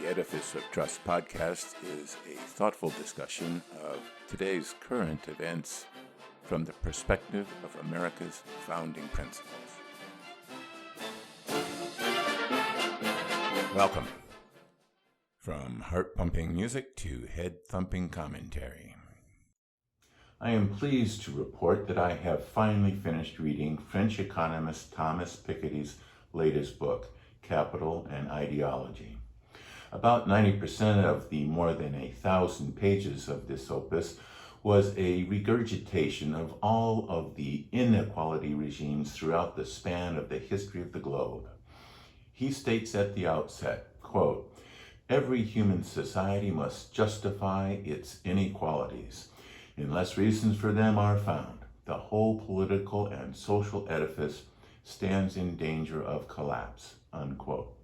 Edifice of Trust podcast is a thoughtful discussion of today's current events from the perspective of America's founding principles. Welcome. From heart-pumping music to head-thumping commentary. I am pleased to report that I have finally finished reading French economist Thomas Piketty's latest book, Capital and Ideology. About 90% of the more than 1,000 pages of this opus was a regurgitation of all of the inequality regimes throughout the span of the history of the globe. He states at the outset, quote, "Every human society must justify its inequalities. Unless reasons for them are found, the whole political and social edifice stands in danger of collapse," unquote.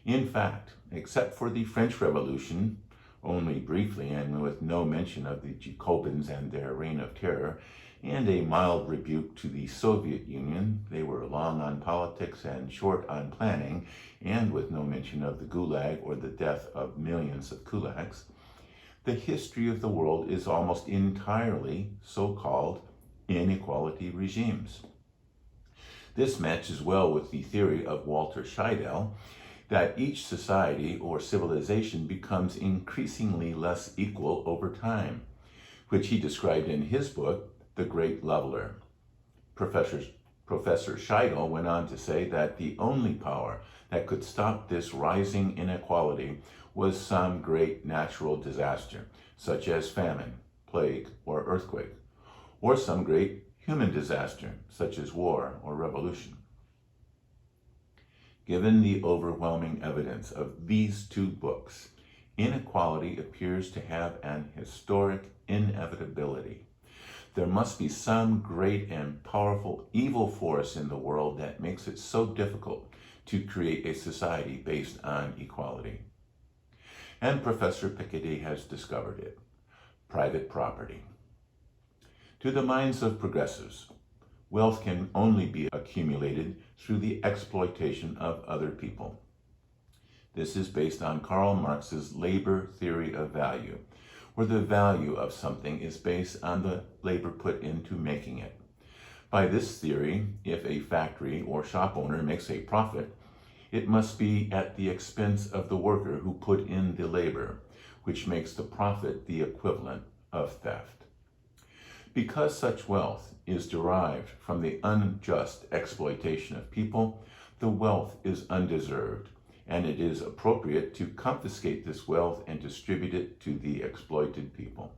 In fact, except for the French Revolution, only briefly and with no mention of the Jacobins and their reign of terror, and a mild rebuke to the Soviet Union, they were long on politics and short on planning, and with no mention of the Gulag or the death of millions of kulaks, the history of the world is almost entirely so-called inequality regimes. This matches well with the theory of Walter Scheidel that each society or civilization becomes increasingly less equal over time, which he described in his book, The Great Leveler. Professor Scheidel went on to say that the only power that could stop this rising inequality was some great natural disaster, such as famine, plague, or earthquake, or some great human disaster, such as war or revolution. Given the overwhelming evidence of these two books, inequality appears to have an historic inevitability. There must be some great and powerful evil force in the world that makes it so difficult to create a society based on equality. And Professor Piketty has discovered it: private property. To the minds of progressives, wealth can only be accumulated through the exploitation of other people. This is based on Karl Marx's labor theory of value, where the value of something is based on the labor put into making it. By this theory, if a factory or shop owner makes a profit, it must be at the expense of the worker who put in the labor, which makes the profit the equivalent of theft. Because such wealth is derived from the unjust exploitation of people, the wealth is undeserved, and it is appropriate to confiscate this wealth and distribute it to the exploited people.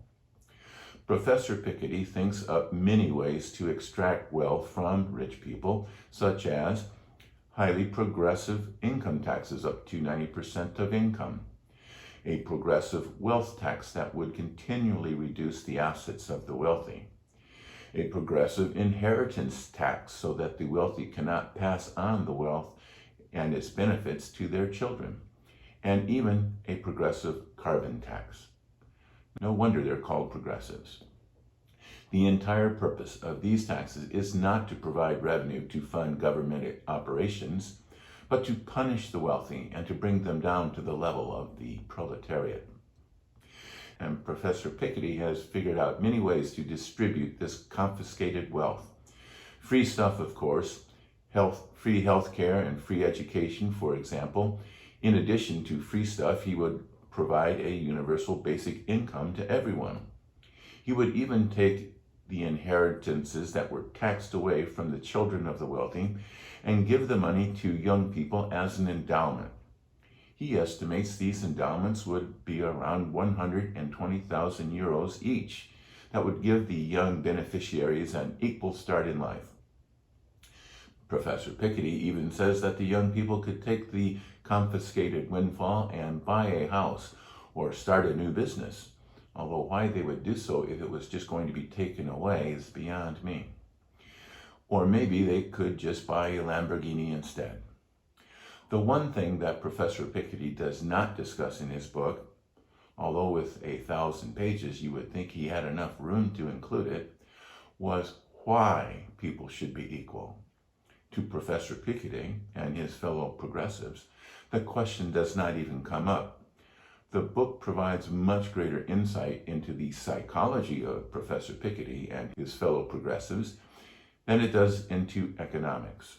Professor Piketty thinks up many ways to extract wealth from rich people, such as highly progressive income taxes up to 90% of income, a progressive wealth tax that would continually reduce the assets of the wealthy, a progressive inheritance tax so that the wealthy cannot pass on the wealth and its benefits to their children, and even a progressive carbon tax. No wonder they're called progressives. The entire purpose of these taxes is not to provide revenue to fund government operations, but to punish the wealthy and to bring them down to the level of the proletariat. And Professor Piketty has figured out many ways to distribute this confiscated wealth. Free stuff, of course, free health care and free education, for example. In addition to free stuff, he would provide a universal basic income to everyone. He would even take the inheritances that were taxed away from the children of the wealthy and give the money to young people as an endowment. He estimates these endowments would be around 120,000 euros each. That would give the young beneficiaries an equal start in life. Professor Piketty even says that the young people could take the confiscated windfall and buy a house or start a new business. Although why they would do so if it was just going to be taken away is beyond me. Or maybe they could just buy a Lamborghini instead. The one thing that Professor Piketty does not discuss in his book, although with 1,000 pages you would think he had enough room to include it, was why people should be equal. To Professor Piketty and his fellow progressives, the question does not even come up. The book provides much greater insight into the psychology of Professor Piketty and his fellow progressives than it does into economics.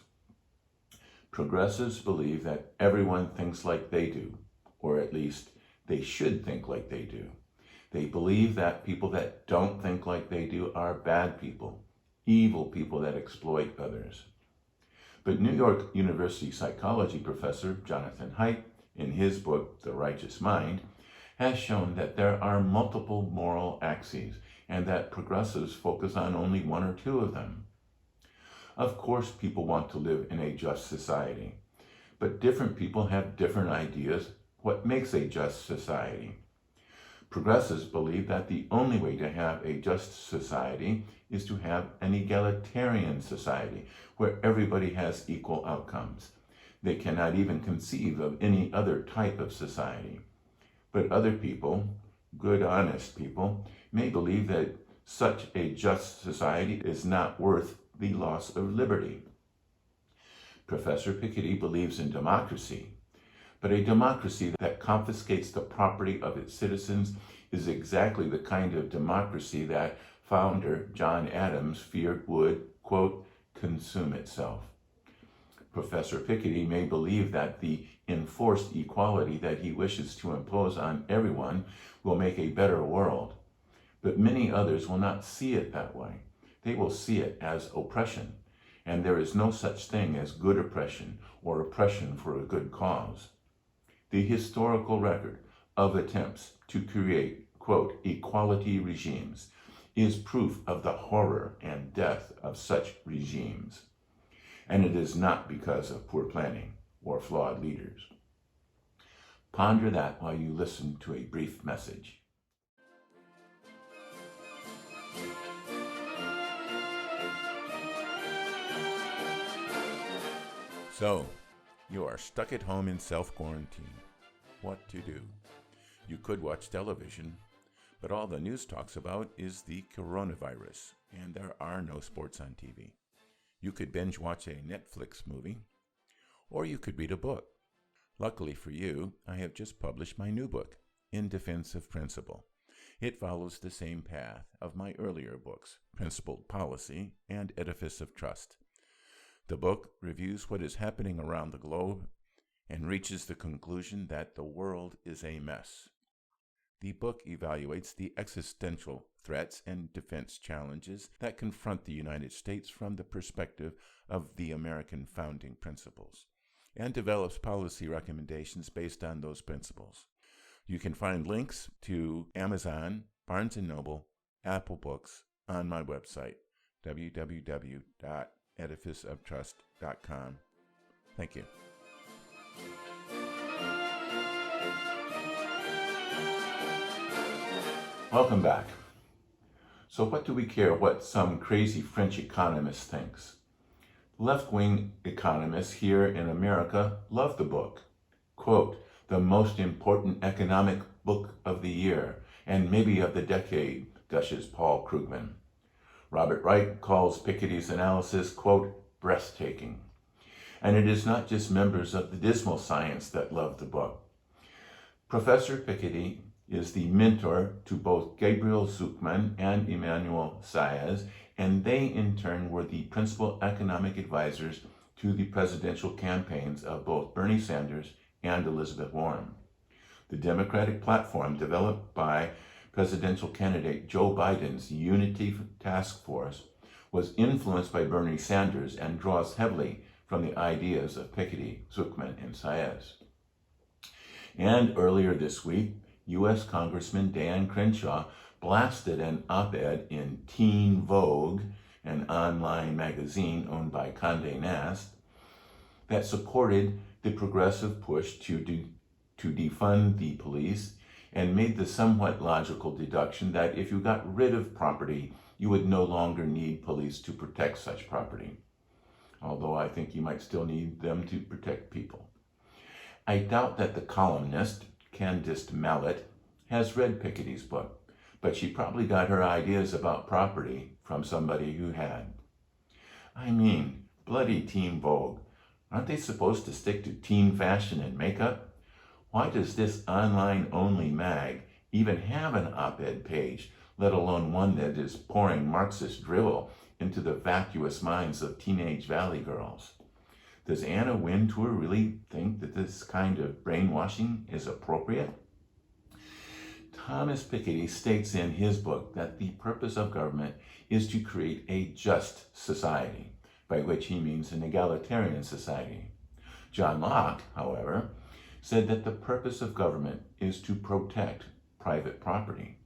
Progressives believe that everyone thinks like they do, or at least they should think like they do. They believe that people that don't think like they do are bad people, evil people that exploit others. But New York University psychology professor Jonathan Haidt, in his book, The Righteous Mind, has shown that there are multiple moral axes and that progressives focus on only one or two of them. Of course, people want to live in a just society, but different people have different ideas what makes a just society. Progressives believe that the only way to have a just society is to have an egalitarian society where everybody has equal outcomes. They cannot even conceive of any other type of society. But other people, good, honest people, may believe that such a just society is not worth the loss of liberty. Professor Piketty believes in democracy, but a democracy that confiscates the property of its citizens is exactly the kind of democracy that founder John Adams feared would, quote, consume itself. Professor Piketty may believe that the enforced equality that he wishes to impose on everyone will make a better world, but many others will not see it that way. They will see it as oppression, and there is no such thing as good oppression or oppression for a good cause. The historical record of attempts to create, quote, equality regimes is proof of the horror and death of such regimes. And it is not because of poor planning or flawed leaders. Ponder that while you listen to a brief message. So, you are stuck at home in self-quarantine. What to do? You could watch television, but all the news talks about is the coronavirus, and there are no sports on TV. You could binge watch a Netflix movie, or you could read a book. Luckily for you, I have just published my new book, In Defense of Principle. It follows the same path of my earlier books, Principled Policy and Edifice of Trust. The book reviews what is happening around the globe and reaches the conclusion that the world is a mess. The book evaluates the existential threats and defense challenges that confront the United States from the perspective of the American founding principles, and develops policy recommendations based on those principles. You can find links to Amazon, Barnes & Noble, Apple Books on my website, www.edificeoftrust.com. Thank you. Welcome back. So what do we care what some crazy French economist thinks? Left-wing economists here in America love the book. Quote, the most important economic book of the year, and maybe of the decade, gushes Paul Krugman. Robert Wright calls Piketty's analysis, quote, breathtaking. And it is not just members of the dismal science that love the book. Professor Piketty is the mentor to both Gabriel Zucman and Emmanuel Saez, and they in turn were the principal economic advisors to the presidential campaigns of both Bernie Sanders and Elizabeth Warren. The Democratic platform developed by presidential candidate Joe Biden's Unity Task Force was influenced by Bernie Sanders and draws heavily from the ideas of Piketty, Zucman, and Saez. And earlier this week, U.S. Congressman Dan Crenshaw blasted an op-ed in Teen Vogue, an online magazine owned by Condé Nast, that supported the progressive push to defund the police and made the somewhat logical deduction that if you got rid of property, you would no longer need police to protect such property. Although I think you might still need them to protect people. I doubt that the columnist, Candice Mallet, has read Piketty's book, but she probably got her ideas about property from somebody who had. I mean, Bloody Teen Vogue. Aren't they supposed to stick to teen fashion and makeup? Why does this online-only mag even have an op-ed page, let alone one that is pouring Marxist drivel into the vacuous minds of teenage valley girls? Does Anna Wintour really think that this kind of brainwashing is appropriate? Thomas Piketty states in his book that the purpose of government is to create a just society, by which he means an egalitarian society. John Locke, however, said that the purpose of government is to protect private property.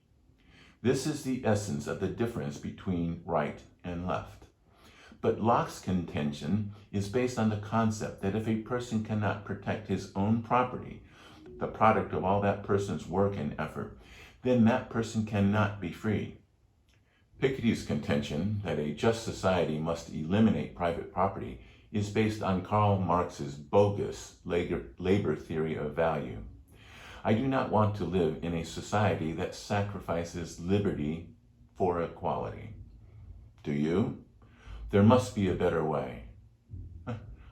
This is the essence of the difference between right and left. But Locke's contention is based on the concept that if a person cannot protect his own property, the product of all that person's work and effort, then that person cannot be free. Piketty's contention that a just society must eliminate private property is based on Karl Marx's bogus labor theory of value. I do not want to live in a society that sacrifices liberty for equality. Do you? There must be a better way.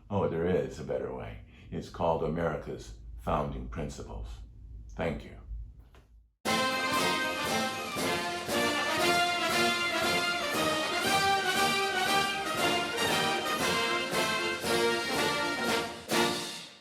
Oh, there is a better way. It's called America's founding principles. Thank you.